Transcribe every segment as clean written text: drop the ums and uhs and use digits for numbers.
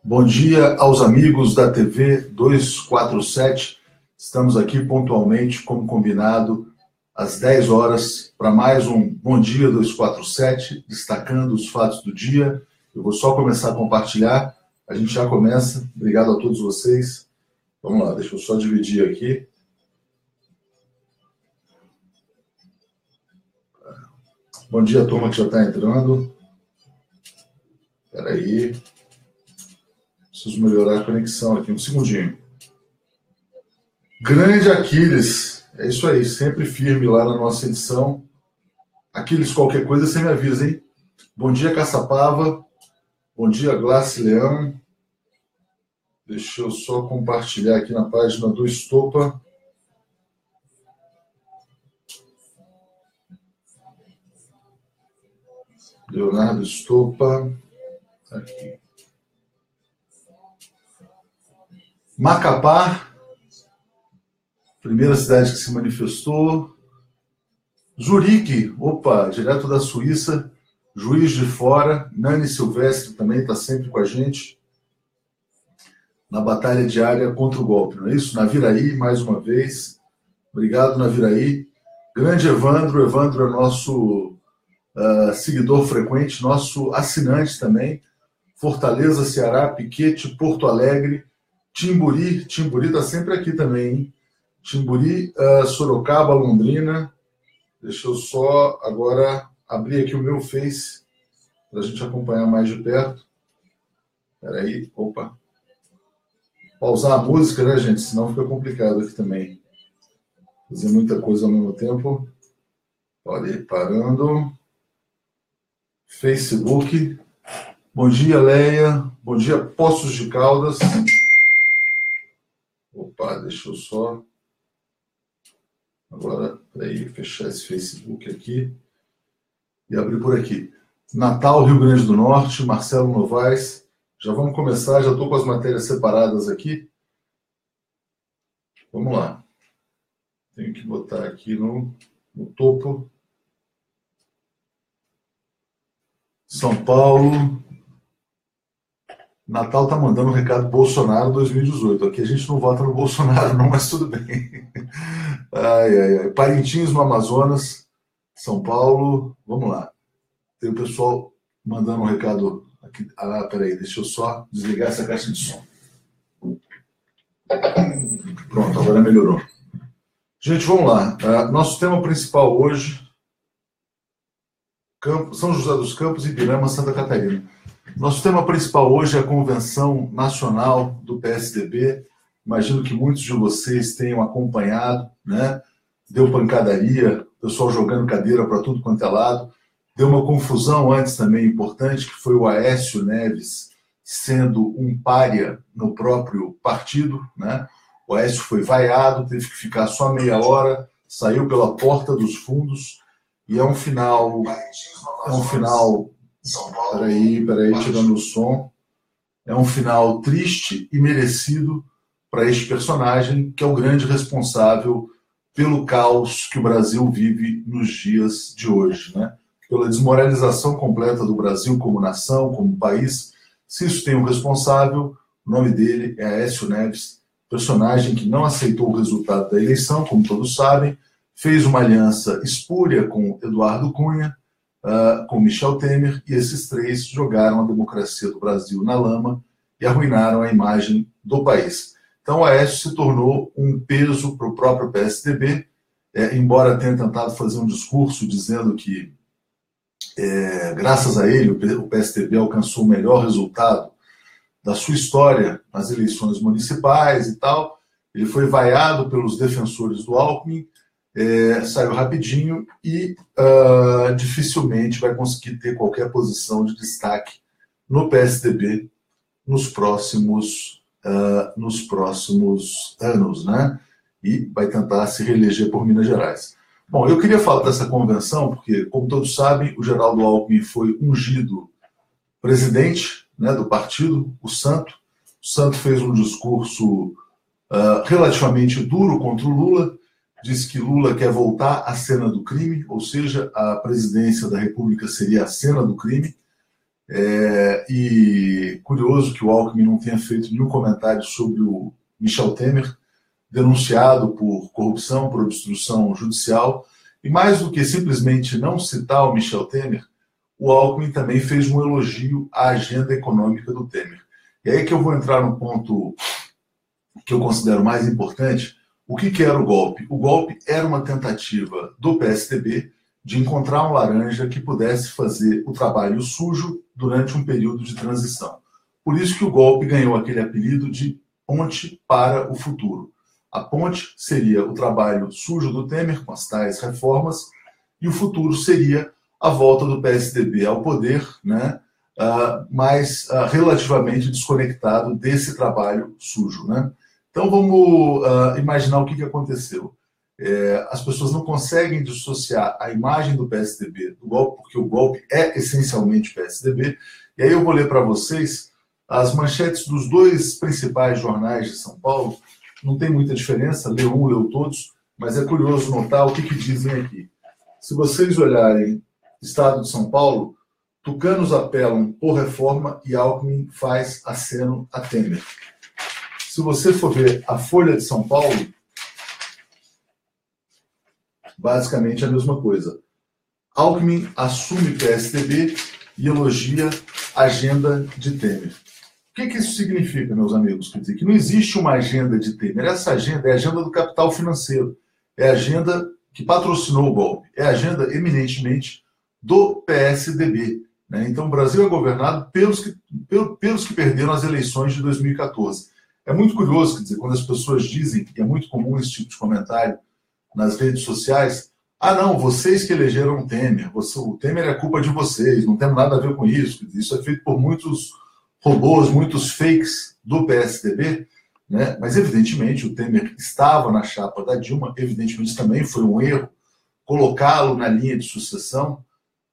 Bom dia aos amigos da TV 247. Estamos aqui pontualmente, como combinado, às 10 horas, para mais um Bom Dia 247, destacando os fatos do dia. Eu vou só começar a compartilhar, a gente já começa. Obrigado a todos vocês. Vamos lá, deixa eu só dividir aqui. Bom dia, turma que já está entrando. Espera aí. Preciso melhorar a conexão aqui, um segundinho. Grande Aquiles, é isso aí, sempre firme lá na nossa edição. Aquiles, qualquer coisa você me avisa, hein? Bom dia, Caçapava. Bom dia, Glace Leão. Deixa eu só compartilhar aqui na página do Estopa. Leonardo Estopa. Aqui. Macapá, primeira cidade que se manifestou. Zurique, opa, direto da Suíça. Juiz de Fora, Nani Silvestre também está sempre com a gente na batalha diária contra o golpe, não é isso? Naviraí, mais uma vez. Obrigado, Naviraí. Grande Evandro é nosso seguidor frequente, nosso assinante também. Fortaleza, Ceará, Piquete, Porto Alegre, Timburi está sempre aqui também, hein? Timburi, Sorocaba, Londrina. Deixa eu só agora abrir aqui o meu Face para a gente acompanhar mais de perto. Espera aí, opa. Pausar a música, né, gente? Senão fica complicado aqui também. Fazer muita coisa ao mesmo tempo. Olha aí, parando. Facebook. Bom dia, Leia. Bom dia, Poços de Caldas. Opa, deixa eu só... Agora, peraí, fechar esse Facebook aqui e abrir por aqui. Natal, Rio Grande do Norte, Marcelo Novaes. Já vamos começar, já estou com as matérias separadas aqui. Vamos lá. Tenho que botar aqui no topo. São Paulo. Natal está mandando um recado Bolsonaro 2018. Aqui a gente não vota no Bolsonaro, não, mas tudo bem. Ai. Parintins, no Amazonas, São Paulo. Vamos lá. Tem o pessoal mandando um recado aqui. Peraí, deixa eu só desligar essa caixa de som. Pronto, agora melhorou. Gente, vamos lá. Nosso tema principal hoje: São José dos Campos, Ibirama, Santa Catarina. Nosso tema principal hoje é a Convenção Nacional do PSDB. Imagino que muitos de vocês tenham acompanhado, né? Deu pancadaria, pessoal jogando cadeira para tudo quanto é lado. Deu uma confusão antes também importante, que foi o Aécio Neves sendo um pária no próprio partido, né? O Aécio foi vaiado, teve que ficar só meia hora, saiu pela porta dos fundos, e é um final... Peraí, tirando o som. É um final triste e merecido para este personagem, que é o grande responsável pelo caos que o Brasil vive nos dias de hoje, né? Pela desmoralização completa do Brasil como nação, como país. Se isso tem um responsável, o nome dele é Aécio Neves, personagem que não aceitou o resultado da eleição, como todos sabem, fez uma aliança espúria com Eduardo Cunha, com Michel Temer, e esses três jogaram a democracia do Brasil na lama e arruinaram a imagem do país. Então o Aécio se tornou um peso para o próprio PSDB, embora tenha tentado fazer um discurso dizendo que, graças a ele, o PSDB alcançou o melhor resultado da sua história nas eleições municipais e tal. Ele foi vaiado pelos defensores do Alckmin, saiu rapidinho e dificilmente vai conseguir ter qualquer posição de destaque no PSDB nos próximos anos, né? E vai tentar se reeleger por Minas Gerais. Bom, eu queria falar dessa convenção porque, como todos sabem, o Geraldo Alckmin foi ungido presidente, né, do partido, o Santo. O Santo fez um discurso relativamente duro contra o Lula. Diz que Lula quer voltar à cena do crime, ou seja, a presidência da República seria a cena do crime. E curioso que o Alckmin não tenha feito nenhum comentário sobre o Michel Temer, denunciado por corrupção, por obstrução judicial. E mais do que simplesmente não citar o Michel Temer, o Alckmin também fez um elogio à agenda econômica do Temer. E aí que eu vou entrar no ponto que eu considero mais importante. O que era o golpe? O golpe era uma tentativa do PSDB de encontrar um laranja que pudesse fazer o trabalho sujo durante um período de transição. Por isso que o golpe ganhou aquele apelido de Ponte para o Futuro. A ponte seria o trabalho sujo do Temer, com as tais reformas, e o futuro seria a volta do PSDB ao poder, né, mas relativamente desconectado desse trabalho sujo. Né? Então vamos imaginar o que aconteceu. As pessoas não conseguem dissociar a imagem do PSDB do golpe, porque o golpe é essencialmente PSDB. E aí eu vou ler para vocês as manchetes dos dois principais jornais de São Paulo. Não tem muita diferença, leu um, leu todos, mas é curioso notar o que dizem aqui. Se vocês olharem Estado de São Paulo, tucanos apelam por reforma e Alckmin faz aceno a Temer. Se você for ver a Folha de São Paulo, basicamente a mesma coisa. Alckmin assume PSDB e elogia a agenda de Temer. O que isso significa, meus amigos? Quer dizer que não existe uma agenda de Temer. Essa agenda é a agenda do capital financeiro. É a agenda que patrocinou o golpe. É a agenda eminentemente do PSDB. Né? Então, o Brasil é governado pelos que perderam as eleições de 2014. É muito curioso, quer dizer, quando as pessoas dizem, e é muito comum esse tipo de comentário nas redes sociais, não, vocês que elegeram o Temer, o Temer é culpa de vocês, não tem nada a ver com isso. Isso é feito por muitos robôs, muitos fakes do PSDB, né? Mas evidentemente o Temer estava na chapa da Dilma, evidentemente também foi um erro colocá-lo na linha de sucessão,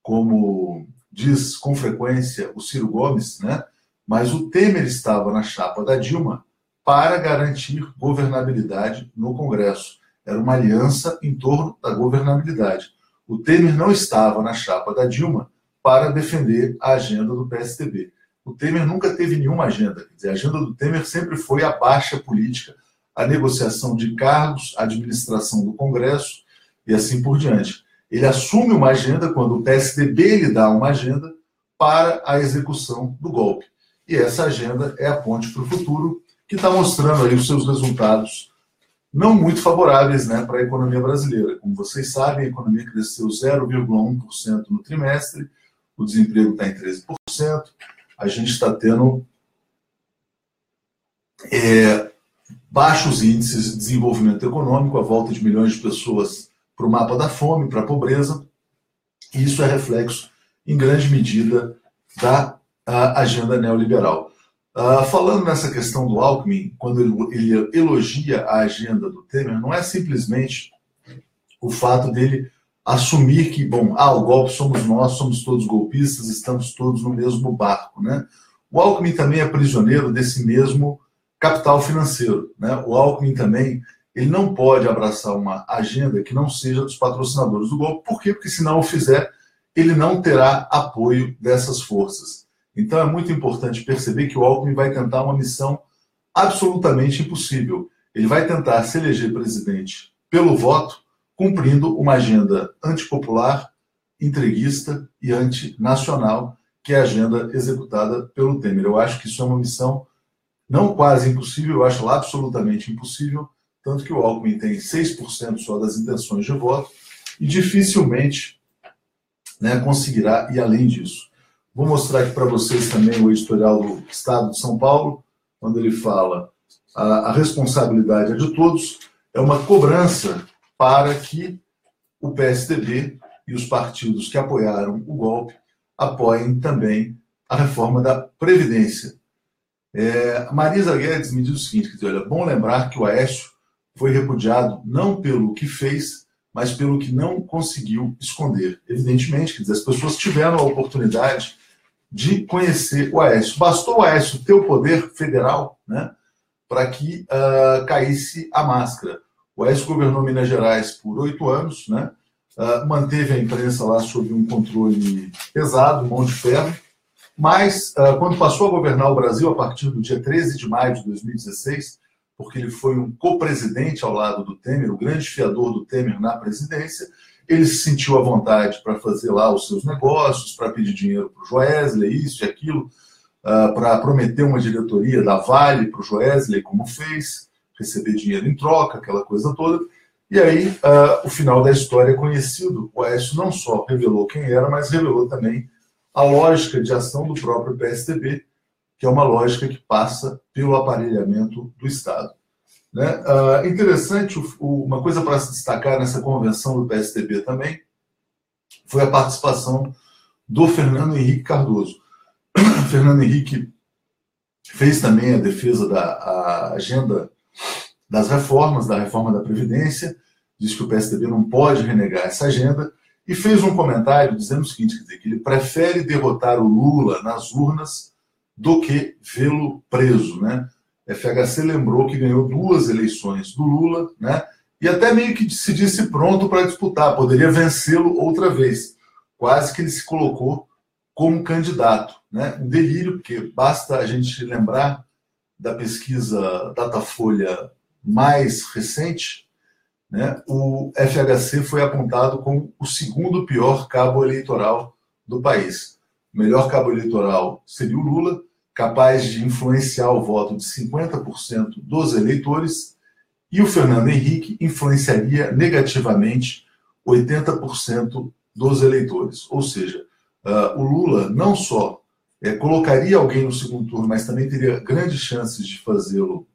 como diz com frequência o Ciro Gomes, né? Mas o Temer estava na chapa da Dilma para garantir governabilidade no Congresso. Era uma aliança em torno da governabilidade. O Temer não estava na chapa da Dilma para defender a agenda do PSDB. O Temer nunca teve nenhuma agenda. Quer dizer, a agenda do Temer sempre foi a baixa política, a negociação de cargos, a administração do Congresso e assim por diante. Ele assume uma agenda quando o PSDB lhe dá uma agenda para a execução do golpe. E essa agenda é a ponte para o futuro, que está mostrando aí os seus resultados não muito favoráveis, né, para a economia brasileira. Como vocês sabem, a economia cresceu 0,1% no trimestre, o desemprego está em 13%, a gente está tendo baixos índices de desenvolvimento econômico, a volta de milhões de pessoas para o mapa da fome, para a pobreza, e isso é reflexo, em grande medida, da agenda neoliberal. Falando nessa questão do Alckmin, quando ele elogia a agenda do Temer, não é simplesmente o fato dele assumir que, o golpe somos nós, somos todos golpistas, estamos todos no mesmo barco. Né? O Alckmin também é prisioneiro desse mesmo capital financeiro. Né? O Alckmin também ele não pode abraçar uma agenda que não seja dos patrocinadores do golpe. Por quê? Porque se não o fizer, ele não terá apoio dessas forças. Então é muito importante perceber que o Alckmin vai tentar uma missão absolutamente impossível. Ele vai tentar se eleger presidente pelo voto, cumprindo uma agenda antipopular, entreguista e antinacional, que é a agenda executada pelo Temer. Eu acho que isso é uma missão não quase impossível, eu acho absolutamente impossível, tanto que o Alckmin tem 6% só das intenções de voto e dificilmente, né, conseguirá ir além disso. Vou mostrar aqui para vocês também o editorial do Estado de São Paulo, quando ele fala a responsabilidade é de todos, é uma cobrança para que o PSDB e os partidos que apoiaram o golpe apoiem também a reforma da Previdência. Marisa Guedes me diz o seguinte, que olha, bom lembrar que o Aécio foi repudiado não pelo que fez, mas pelo que não conseguiu esconder. Evidentemente, quer dizer, as pessoas tiveram a oportunidade de conhecer o Aécio. Bastou o Aécio ter o poder federal, né, para que caísse a máscara. O Aécio governou Minas Gerais por 8 anos, né, manteve a imprensa lá sob um controle pesado, mão de ferro, Mas, quando passou a governar o Brasil, a partir do dia 13 de maio de 2016, porque ele foi um co-presidente ao lado do Temer, o grande fiador do Temer na presidência, ele se sentiu à vontade para fazer lá os seus negócios, para pedir dinheiro para o Joesley, isso e aquilo, para prometer uma diretoria da Vale para o Joesley, como fez, receber dinheiro em troca, aquela coisa toda. E aí, o final da história é conhecido. O Aécio não só revelou quem era, mas revelou também a lógica de ação do próprio PSDB, que é uma lógica que passa pelo aparelhamento do Estado. Né? Interessante, uma coisa para se destacar nessa convenção do PSDB também, foi a participação do Fernando Henrique Cardoso. O Fernando Henrique fez também a defesa da agenda das reformas, da reforma da Previdência, disse que o PSDB não pode renegar essa agenda, e fez um comentário dizendo o seguinte, quer dizer, que ele prefere derrotar o Lula nas urnas do que vê-lo preso, né? FHC lembrou que ganhou 2 eleições do Lula, né? E até meio que se disse pronto para disputar, poderia vencê-lo outra vez. Quase que ele se colocou como candidato, né? Um delírio, porque basta a gente lembrar da pesquisa Datafolha mais recente, né? O FHC foi apontado como o segundo pior cabo eleitoral do país. O melhor cabo eleitoral seria o Lula, capaz de influenciar o voto de 50% dos eleitores, e o Fernando Henrique influenciaria negativamente 80% dos eleitores. Ou seja, o Lula não só colocaria alguém no segundo turno, mas também teria grandes chances de fazê-lo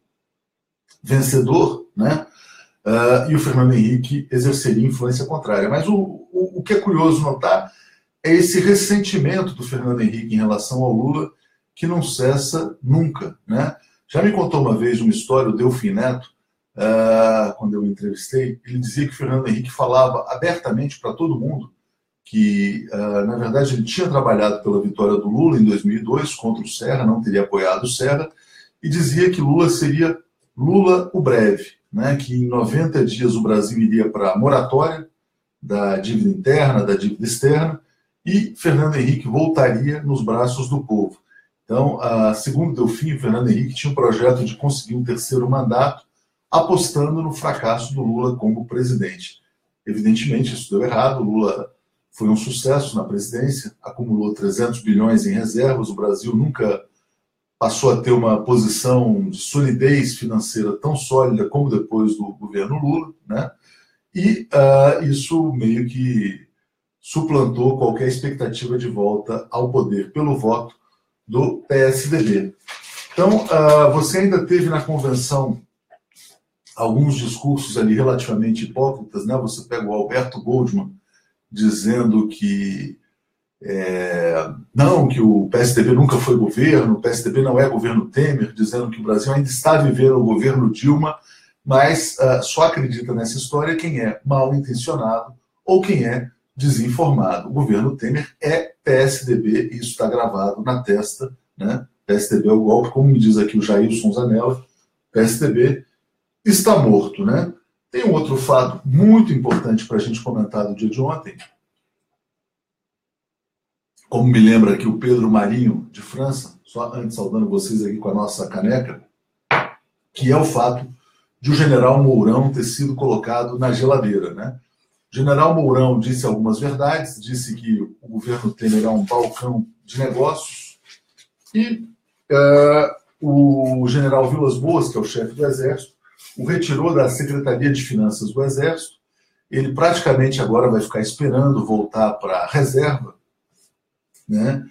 vencedor, né? E o Fernando Henrique exerceria influência contrária. Mas o que é curioso notar é esse ressentimento do Fernando Henrique em relação ao Lula, que não cessa nunca, né? Já me contou uma vez uma história, o Delfim Neto, quando eu o entrevistei, ele dizia que o Fernando Henrique falava abertamente para todo mundo que, na verdade, ele tinha trabalhado pela vitória do Lula em 2002 contra o Serra, não teria apoiado o Serra, e dizia que Lula seria Lula o breve, né? Que em 90 dias o Brasil iria para a moratória da dívida interna, da dívida externa, e Fernando Henrique voltaria nos braços do povo. Então, segundo Delfim, Fernando Henrique tinha um projeto de conseguir um terceiro mandato, apostando no fracasso do Lula como presidente. Evidentemente, isso deu errado. O Lula foi um sucesso na presidência, acumulou 300 bilhões em reservas, o Brasil nunca passou a ter uma posição de solidez financeira tão sólida como depois do governo Lula, né? E isso meio que suplantou qualquer expectativa de volta ao poder pelo voto do PSDB. Então, você ainda teve na convenção alguns discursos ali relativamente hipócritas, né? Você pega o Alberto Goldman dizendo que não, que o PSDB nunca foi governo, o PSDB não é governo Temer, dizendo que o Brasil ainda está vivendo o governo Dilma, mas só acredita nessa história quem é mal intencionado ou quem é desinformado. O governo Temer é PSDB, e isso está gravado na testa, né? PSDB é o golpe, como me diz aqui o Jailson Zanella, PSDB está morto, né? Tem um outro fato muito importante para a gente comentar do dia de ontem, como me lembra aqui o Pedro Marinho, de França, só antes saudando vocês aqui com a nossa caneca, que é o fato de o general Mourão ter sido colocado na geladeira, né? O general Mourão disse algumas verdades, disse que o governo Temer é um balcão de negócios, e o general Vilas Boas, que é o chefe do Exército, o retirou da Secretaria de Finanças do Exército. Ele praticamente agora vai ficar esperando voltar para a reserva, né?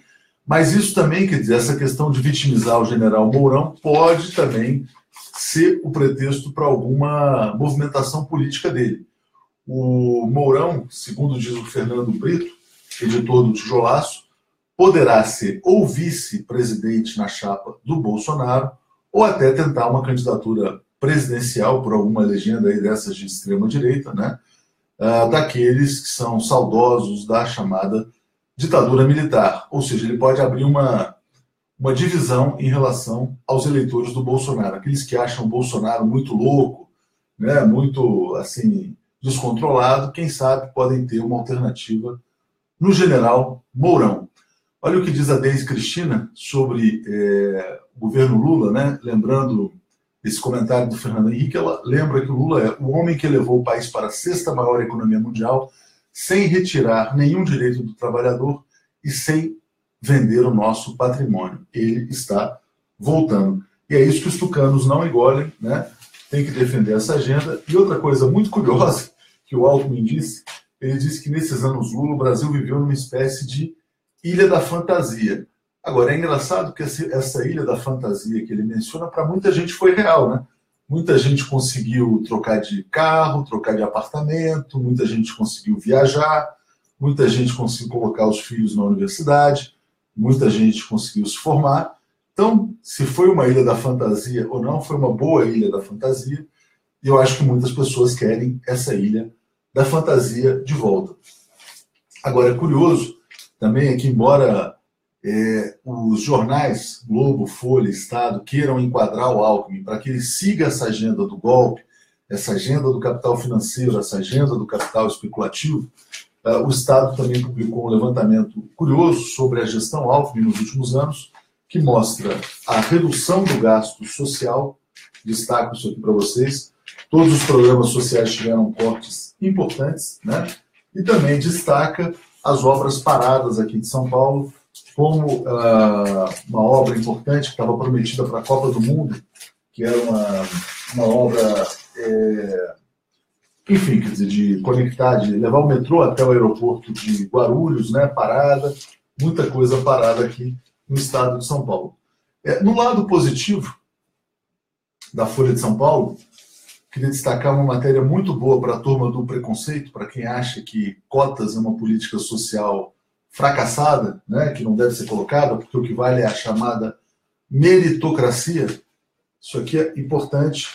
Mas isso também, quer dizer, essa questão de vitimizar o general Mourão pode também ser o pretexto para alguma movimentação política dele. O Mourão, segundo diz o Fernando Brito, editor do Tijolaço, poderá ser ou vice-presidente na chapa do Bolsonaro, ou até tentar uma candidatura presidencial por alguma legenda aí dessas de extrema-direita, né? Daqueles que são saudosos da chamada ditadura militar. Ou seja, ele pode abrir uma divisão em relação aos eleitores do Bolsonaro. Aqueles que acham o Bolsonaro muito louco, né? Muito, assim, descontrolado, quem sabe podem ter uma alternativa no general Mourão. Olha o que diz a Deise Cristina sobre o governo Lula, né? Lembrando esse comentário do Fernando Henrique, ela lembra que o Lula é o homem que levou o país para a sexta maior economia mundial sem retirar nenhum direito do trabalhador e sem vender o nosso patrimônio. Ele está voltando. E é isso que os tucanos não engolem, né? Tem que defender essa agenda. E outra coisa muito curiosa que o Alckmin disse, ele disse que nesses anos Lula o Brasil viveu numa espécie de ilha da fantasia. Agora, é engraçado que essa ilha da fantasia que ele menciona, para muita gente foi real, né? Muita gente conseguiu trocar de carro, trocar de apartamento, muita gente conseguiu viajar, muita gente conseguiu colocar os filhos na universidade, muita gente conseguiu se formar. Então, se foi uma ilha da fantasia ou não, foi uma boa ilha da fantasia, e eu acho que muitas pessoas querem essa ilha da fantasia de volta. Agora, é curioso também é que, embora os jornais Globo, Folha, Estado queiram enquadrar o Alckmin para que ele siga essa agenda do golpe, essa agenda do capital financeiro, essa agenda do capital especulativo, o Estado também publicou um levantamento curioso sobre a gestão Alckmin nos últimos anos, que mostra a redução do gasto social. Destaco isso aqui para vocês. Todos os programas sociais tiveram cortes importantes, né? E também destaca as obras paradas aqui de São Paulo, como uma obra importante que estava prometida para a Copa do Mundo, que era uma obra, enfim, quer dizer, de conectar, de levar o metrô até o aeroporto de Guarulhos, né, parada, muita coisa parada aqui no estado de São Paulo. No lado positivo da Folha de São Paulo, queria destacar uma matéria muito boa para a turma do preconceito, para quem acha que cotas é uma política social fracassada, né, que não deve ser colocada, porque o que vale é a chamada meritocracia. Isso aqui é importante,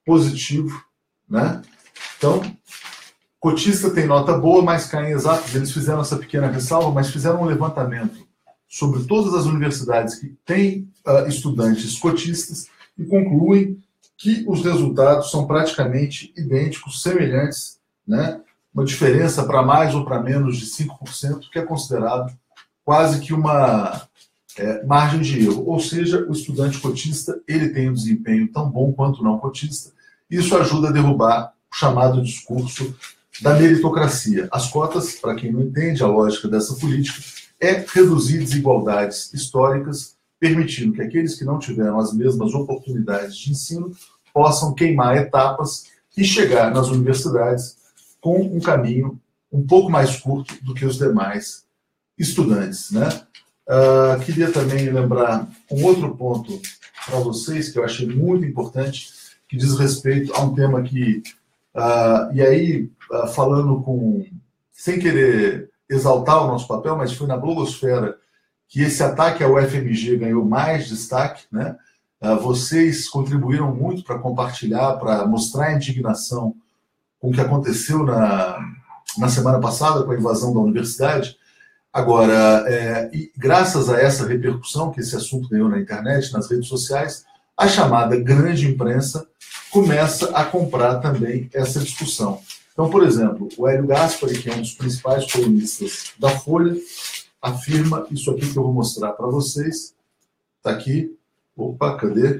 positivo, né? Então, cotista tem nota boa, mas cai em exatos. Eles fizeram essa pequena ressalva, mas fizeram um levantamento sobre todas as universidades que têm estudantes cotistas e concluem que os resultados são praticamente idênticos, semelhantes, né? Uma diferença para mais ou para menos de 5%, que é considerado quase que uma margem de erro. Ou seja, o estudante cotista ele tem um desempenho tão bom quanto o não cotista. Isso ajuda a derrubar o chamado discurso da meritocracia. As cotas, para quem não entende a lógica dessa política, é reduzir desigualdades históricas, permitindo que aqueles que não tiveram as mesmas oportunidades de ensino possam queimar etapas e chegar nas universidades com um caminho um pouco mais curto do que os demais estudantes, né? Queria também lembrar um outro ponto para vocês, que eu achei muito importante, que diz respeito a um tema que, e aí, falando sem querer exaltar o nosso papel, mas foi na blogosfera que esse ataque ao FMG ganhou mais destaque, né? Vocês contribuíram muito para compartilhar, para mostrar a indignação com o que aconteceu na semana passada com a invasão da universidade. Agora, e graças a essa repercussão que esse assunto ganhou na internet, nas redes sociais, a chamada grande imprensa começa a comprar também essa discussão. Então, por exemplo, o Hélio Gaspari, que é um dos principais colunistas da Folha, afirma isso aqui que eu vou mostrar para vocês. Está aqui. Opa, cadê?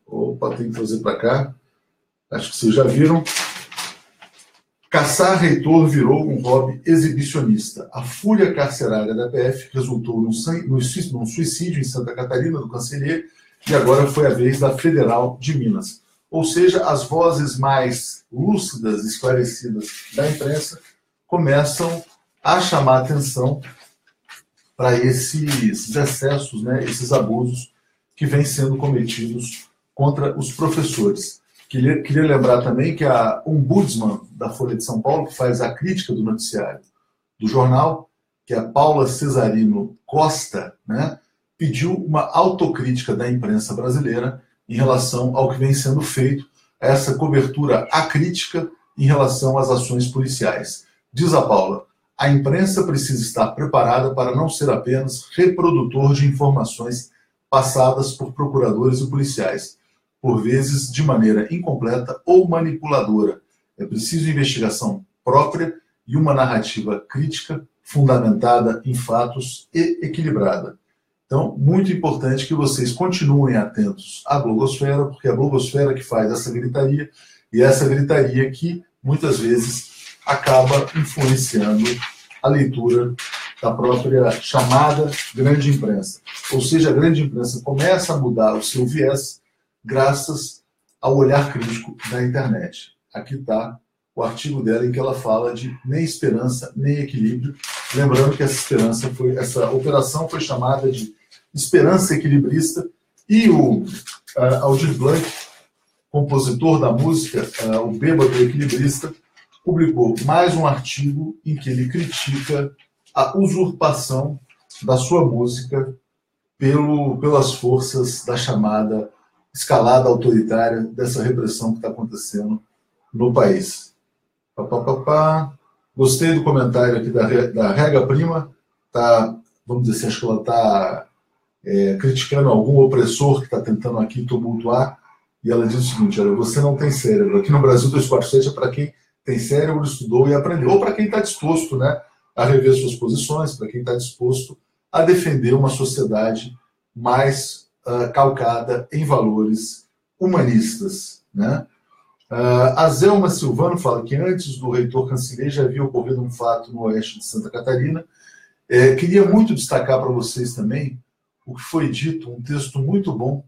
Opa, tem que trazer para cá. Acho que vocês já viram. Caçar reitor virou um hobby exibicionista. A fúria carcerária da PF resultou num suicídio em Santa Catarina, do Cancelheiro, e agora foi a vez da Federal de Minas. Ou seja, as vozes mais lúcidas, esclarecidas da imprensa começam a chamar atenção para esses excessos, né, esses abusos que vêm sendo cometidos contra os professores. Queria lembrar também que a ombudsman da Folha de São Paulo, que faz a crítica do noticiário do jornal, que é a Paula Cesarino Costa, né, pediu uma autocrítica da imprensa brasileira em relação ao que vem sendo feito, essa cobertura acrítica em relação às ações policiais. Diz a Paula: a imprensa precisa estar preparada para não ser apenas reprodutor de informações passadas por procuradores e policiais, por vezes de maneira incompleta ou manipuladora. É preciso investigação própria e uma narrativa crítica fundamentada em fatos e equilibrada. Então, muito importante que vocês continuem atentos à blogosfera, porque é a blogosfera que faz essa gritaria, e essa gritaria que, muitas vezes, acaba influenciando a leitura da própria chamada grande imprensa. Ou seja, a grande imprensa começa a mudar o seu viés graças ao olhar crítico da internet. Aqui está o artigo dela em que ela fala de nem esperança, nem equilíbrio. Lembrando que essa operação foi chamada de esperança equilibrista, e o Aldir Blanc, compositor da música, o Bêbado Equilibrista, publicou mais um artigo em que ele critica a usurpação da sua música pelas forças da chamada escalada autoritária dessa repressão que está acontecendo no país. Gostei do comentário aqui da Rega Prima, vamos dizer assim, acho que ela está criticando algum opressor que está tentando aqui tumultuar, e ela diz o seguinte: olha, você não tem cérebro. Aqui no Brasil 247 é para quem tem cérebro, estudou e aprendeu, ou para quem está disposto, né, a rever suas posições, para quem está disposto a defender uma sociedade mais calcada em valores humanistas, né? A Zelma Silvano fala que antes do reitor Cancelê já havia ocorrido um fato no oeste de Santa Catarina. Queria muito destacar para vocês também o que foi dito, um texto muito bom,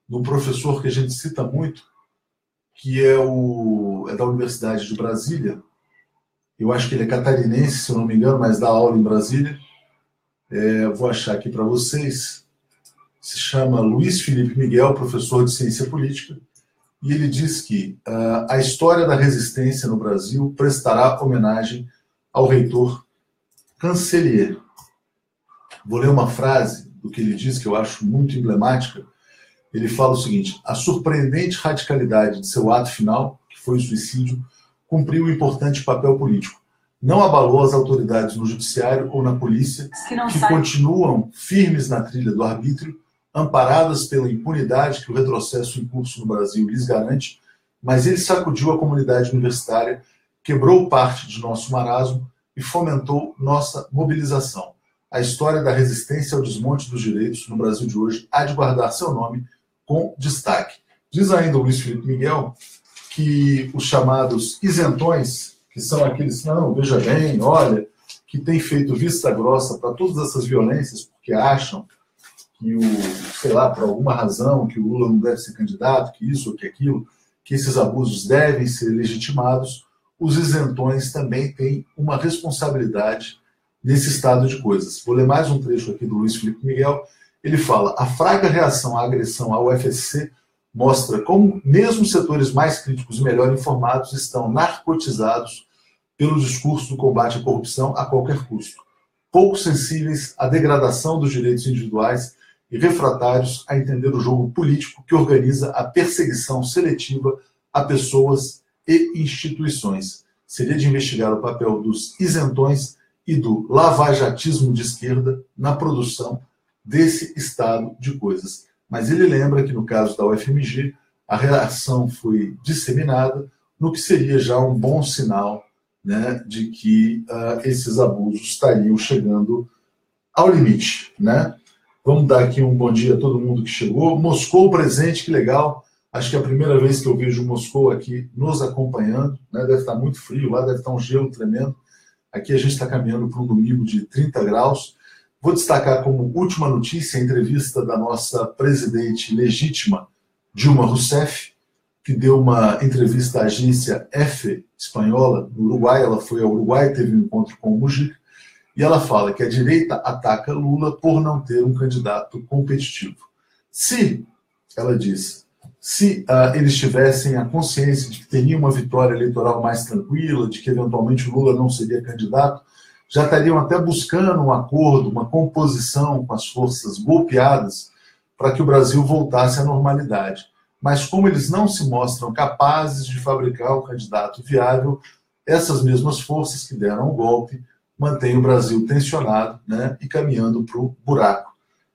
de um professor que a gente cita muito, que é da Universidade de Brasília. Eu acho que ele é catarinense, se eu não me engano, mas dá aula em Brasília. Vou achar aqui para vocês. Se chama Luiz Felipe Miguel, professor de Ciência Política, e ele diz que a história da resistência no Brasil prestará homenagem ao reitor Cancellier. Vou ler uma frase do que ele diz, que eu acho muito emblemática. Ele fala o seguinte: a surpreendente radicalidade de seu ato final, que foi o suicídio, cumpriu um importante papel político. Não abalou as autoridades no judiciário ou na polícia, que continuam firmes na trilha do arbítrio, amparadas pela impunidade que o retrocesso em curso no Brasil lhes garante, mas ele sacudiu a comunidade universitária, quebrou parte de nosso marasmo e fomentou nossa mobilização. A história da resistência ao desmonte dos direitos no Brasil de hoje há de guardar seu nome com destaque. Diz ainda o Luiz Felipe Miguel que os chamados isentões, que são aqueles, não, veja bem, olha, que têm feito vista grossa para todas essas violências, porque acham que sei lá, por alguma razão, que o Lula não deve ser candidato, que isso ou que aquilo, que esses abusos devem ser legitimados, os isentões também têm uma responsabilidade nesse estado de coisas. Vou ler mais um trecho aqui do Luiz Felipe Miguel. Ele fala: a fraca reação à agressão ao UFSC mostra como mesmo setores mais críticos e melhor informados estão narcotizados pelo discurso do combate à corrupção a qualquer custo, pouco sensíveis à degradação dos direitos individuais e refratários a entender o jogo político que organiza a perseguição seletiva a pessoas e instituições. Seria de investigar o papel dos isentões e do lavajatismo de esquerda na produção desse estado de coisas. Mas ele lembra que, no caso da UFMG, a reação foi disseminada, no que seria já um bom sinal, né, de que esses abusos estariam chegando ao limite, né? Vamos dar aqui um bom dia a todo mundo que chegou. Moscou presente, que legal. Acho que é a primeira vez que eu vejo Moscou aqui nos acompanhando, né? Deve estar muito frio lá, deve estar um gelo tremendo. Aqui a gente está caminhando para um domingo de 30 graus. Vou destacar como última notícia a entrevista da nossa presidente legítima, Dilma Rousseff, que deu uma entrevista à agência EFE espanhola, no Uruguai. Ela foi ao Uruguai, teve um encontro com o Mujica, e ela fala que a direita ataca Lula por não ter um candidato competitivo. Ela diz, se eles tivessem a consciência de que teria uma vitória eleitoral mais tranquila, de que eventualmente o Lula não seria candidato, já estariam até buscando um acordo, uma composição com as forças golpeadas para que o Brasil voltasse à normalidade. Mas como eles não se mostram capazes de fabricar um candidato viável, essas mesmas forças que deram o golpe mantêm o Brasil tensionado, né, e caminhando para o buraco.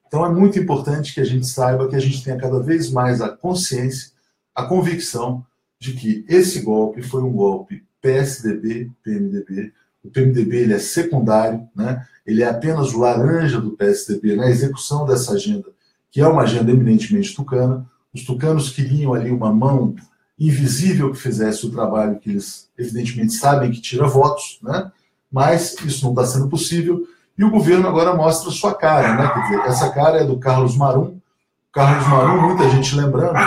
Então é muito importante que a gente saiba, que a gente tenha cada vez mais a consciência, a convicção de que esse golpe foi um golpe PSDB, PMDB, o o PMDB ele é secundário, né? Ele é apenas o laranja do PSDB na execução dessa agenda, que é uma agenda eminentemente tucana. Os tucanos queriam ali uma mão invisível que fizesse o trabalho que eles, evidentemente, sabem que tira votos, né? Mas isso não está sendo possível, e o governo agora mostra sua cara, né? Quer dizer, essa cara é do Carlos Marum. Carlos Marum, muita gente lembrando,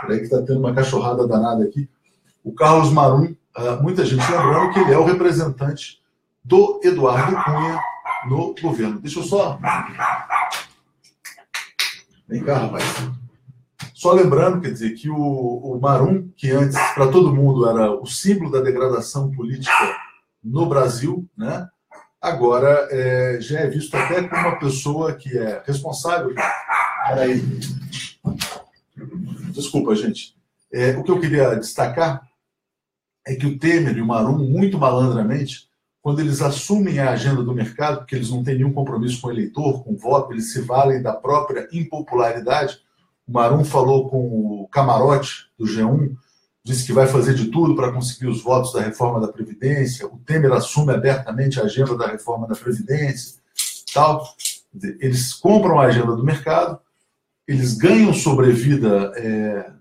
peraí que está tendo uma cachorrada danada aqui, o Carlos Marum, muita gente lembrando que ele é o representante do Eduardo Cunha no governo. Deixa eu só... Vem cá, rapaz. Só lembrando, quer dizer, que o Marum, que antes para todo mundo era o símbolo da degradação política no Brasil, né? Agora já é visto até como uma pessoa que é responsável. Peraí. Desculpa, gente. O que eu queria destacar é que o Temer e o Marum, muito malandramente, quando eles assumem a agenda do mercado, porque eles não têm nenhum compromisso com o eleitor, com o voto, eles se valem da própria impopularidade. O Marum falou com o Camarote, do G1, disse que vai fazer de tudo para conseguir os votos da reforma da Previdência. O Temer assume abertamente a agenda da reforma da Previdência. Tal. Eles compram a agenda do mercado, eles ganham sobrevida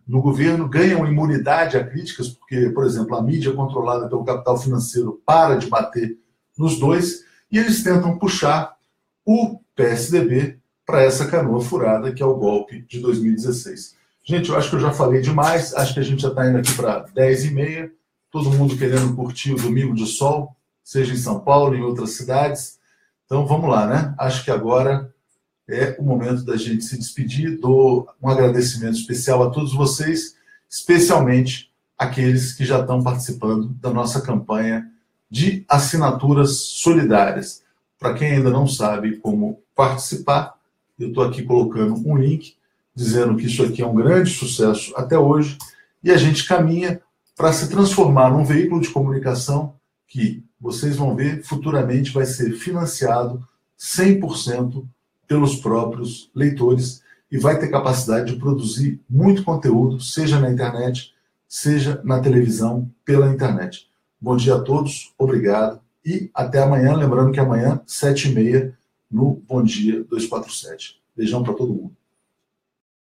no governo, ganham imunidade a críticas, porque, por exemplo, a mídia controlada pelo capital financeiro para de bater nos dois, e eles tentam puxar o PSDB para essa canoa furada, que é o golpe de 2016. Gente, eu acho que eu já falei demais, acho que a gente já está indo aqui para 10h30, todo mundo querendo curtir o domingo de sol, seja em São Paulo, em outras cidades. Então, vamos lá, né? Acho que agora é o momento da gente se despedir. Dou um agradecimento especial a todos vocês, especialmente aqueles que já estão participando da nossa campanha de assinaturas solidárias. Para quem ainda não sabe como participar, eu estou aqui colocando um link dizendo que isso aqui é um grande sucesso até hoje e a gente caminha para se transformar num veículo de comunicação que, vocês vão ver, futuramente vai ser financiado 100% pelos próprios leitores e vai ter capacidade de produzir muito conteúdo, seja na internet, seja na televisão, pela internet. Bom dia a todos, obrigado e até amanhã. Lembrando que amanhã, 7h30, no Bom Dia 247. Beijão para todo mundo.